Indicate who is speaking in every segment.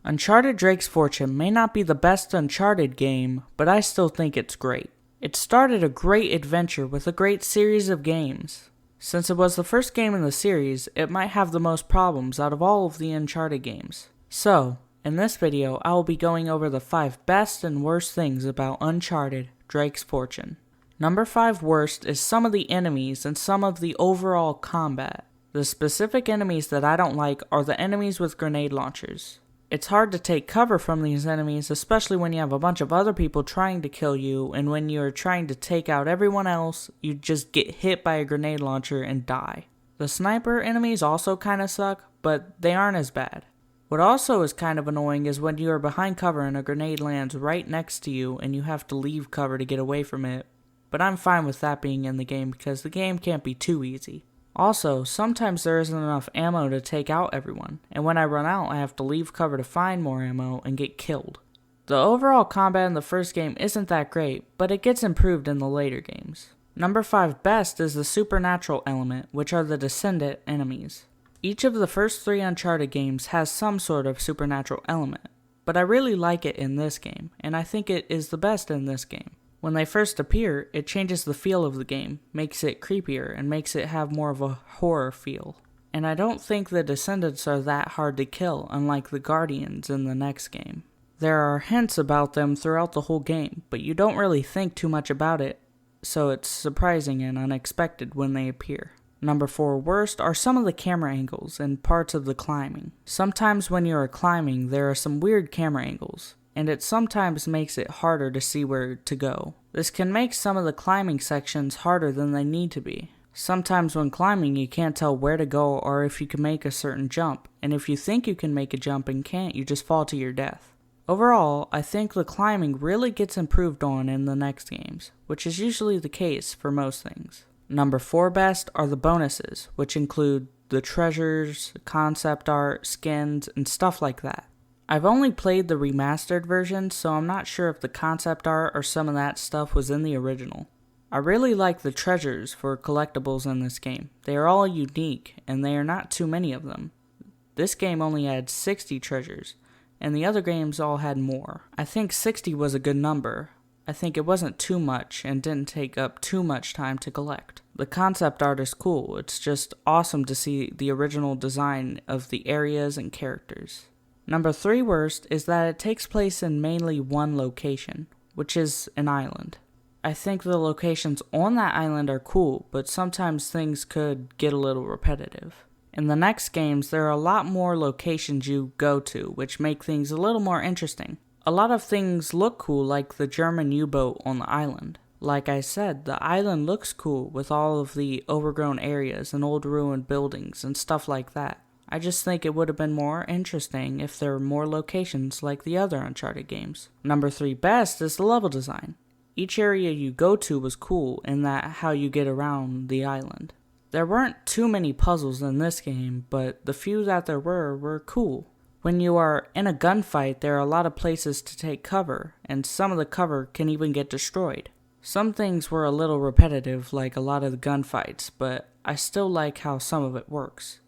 Speaker 1: Uncharted Drake's Fortune may not be the best Uncharted game, but I still think it's great. It started a great adventure with a great series of games. Since it was the first game in the series, it might have the most problems out of all of the Uncharted games. So, in this video, I will be going over the 5 best and worst things about Uncharted Drake's Fortune. Number 5 worst is some of the enemies and some of the overall combat. The specific enemies that I don't like are the enemies with grenade launchers. It's hard to take cover from these enemies, especially when you have a bunch of other people trying to kill you, and when you're trying to take out everyone else, you just get hit by a grenade launcher and die. The sniper enemies also kinda suck, but they aren't as bad. What also is kind of annoying is when you are behind cover and a grenade lands right next to you and you have to leave cover to get away from it, but I'm fine with that being in the game because the game can't be too easy. Also, sometimes there isn't enough ammo to take out everyone, and when I run out, I have to leave cover to find more ammo and get killed. The overall combat in the first game isn't that great, but it gets improved in the later games. Number 5 best is the supernatural element, which are the descendant enemies. Each of the first 3 Uncharted games has some sort of supernatural element, but I really like it in this game, and I think it is the best in this game. When they first appear, it changes the feel of the game, makes it creepier, and makes it have more of a horror feel. And I don't think the Descendants are that hard to kill, unlike the Guardians in the next game. There are hints about them throughout the whole game, but you don't really think too much about it, so it's surprising and unexpected when they appear. Number 4 worst are some of the camera angles and parts of the climbing. Sometimes when you are climbing, there are some weird camera angles, and it sometimes makes it harder to see where to go. This can make some of the climbing sections harder than they need to be. Sometimes when climbing you can't tell where to go or if you can make a certain jump, and if you think you can make a jump and can't, you just fall to your death. Overall, I think the climbing really gets improved on in the next games, which is usually the case for most things. Number 4 best are the bonuses, which include the treasures, concept art, skins, and stuff like that. I've only played the remastered version, so I'm not sure if the concept art or some of that stuff was in the original. I really like the treasures for collectibles in this game. They are all unique, and there are not too many of them. This game only had 60 treasures, and the other games all had more. I think 60 was a good number. I think it wasn't too much and didn't take up too much time to collect. The concept art is cool. It's just awesome to see the original design of the areas and characters. Number 3 worst is that it takes place in mainly one location, which is an island. I think the locations on that island are cool, but sometimes things could get a little repetitive. In the next games, there are a lot more locations you go to, which make things a little more interesting. A lot of things look cool, like the German U-boat on the island. Like I said, the island looks cool with all of the overgrown areas and old ruined buildings and stuff like that. I just think it would have been more interesting if there were more locations like the other Uncharted games. Number 3 best is the level design. Each area you go to was cool in that how you get around the island. There weren't too many puzzles in this game, but the few that there were cool. When you are in a gunfight, there are a lot of places to take cover, and some of the cover can even get destroyed. Some things were a little repetitive, like a lot of the gunfights, but I still like how some of it works.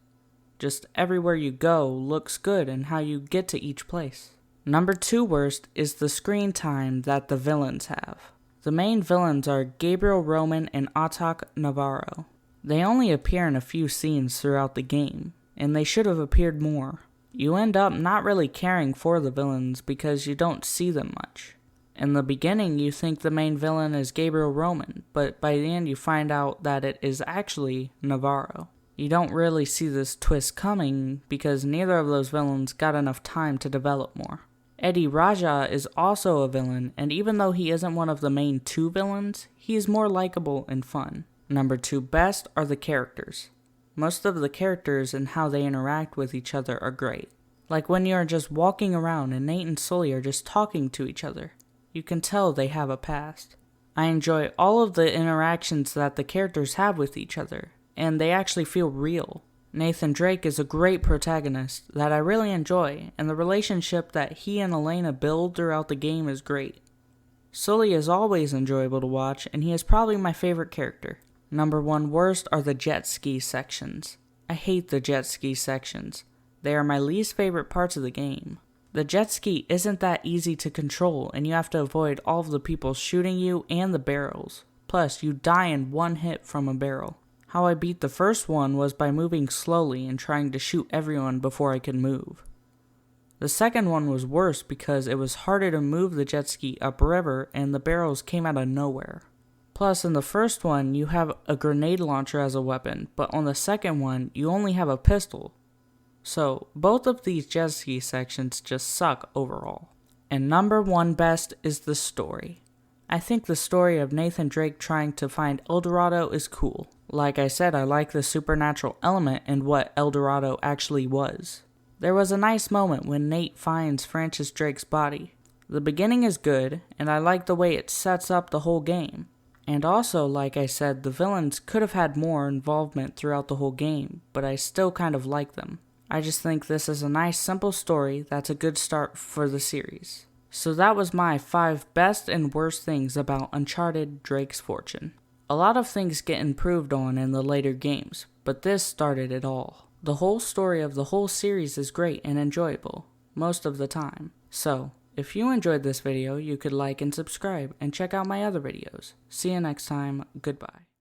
Speaker 1: Just everywhere you go looks good and how you get to each place. Number 2 worst is the screen time that the villains have. The main villains are Gabriel Roman and Atak Navarro. They only appear in a few scenes throughout the game, and they should have appeared more. You end up not really caring for the villains because you don't see them much. In the beginning you think the main villain is Gabriel Roman, but by the end you find out that it is actually Navarro. You don't really see this twist coming because neither of those villains got enough time to develop more. Eddie Raja is also a villain, and even though he isn't one of the main 2 villains, he is more likable and fun. Number 2 best are the characters. Most of the characters and how they interact with each other are great. Like when you are just walking around and Nate and Sully are just talking to each other. You can tell they have a past. I enjoy all of the interactions that the characters have with each other, and they actually feel real. Nathan Drake is a great protagonist that I really enjoy, and the relationship that he and Elena build throughout the game is great. Sully is always enjoyable to watch, and he is probably my favorite character. Number 1 worst are the jet ski sections. I hate the jet ski sections. They are my least favorite parts of the game. The jet ski isn't that easy to control, and you have to avoid all of the people shooting you and the barrels. Plus, you die in one hit from a barrel. How I beat the first one was by moving slowly and trying to shoot everyone before I could move. The second one was worse because it was harder to move the jet ski upriver and the barrels came out of nowhere. Plus, in the first one, you have a grenade launcher as a weapon, but on the second one, you only have a pistol. So, both of these jet ski sections just suck overall. And number one best is the story. I think the story of Nathan Drake trying to find El Dorado is cool. Like I said, I like the supernatural element and what El Dorado actually was. There was a nice moment when Nate finds Francis Drake's body. The beginning is good, and I like the way it sets up the whole game. And also, like I said, the villains could have had more involvement throughout the whole game, but I still kind of like them. I just think this is a nice simple story that's a good start for the series. So that was my 5 best and worst things about Uncharted Drake's Fortune. A lot of things get improved on in the later games, but this started it all. The whole story of the whole series is great and enjoyable, most of the time. So, if you enjoyed this video, you could like and subscribe and check out my other videos. See you next time, goodbye.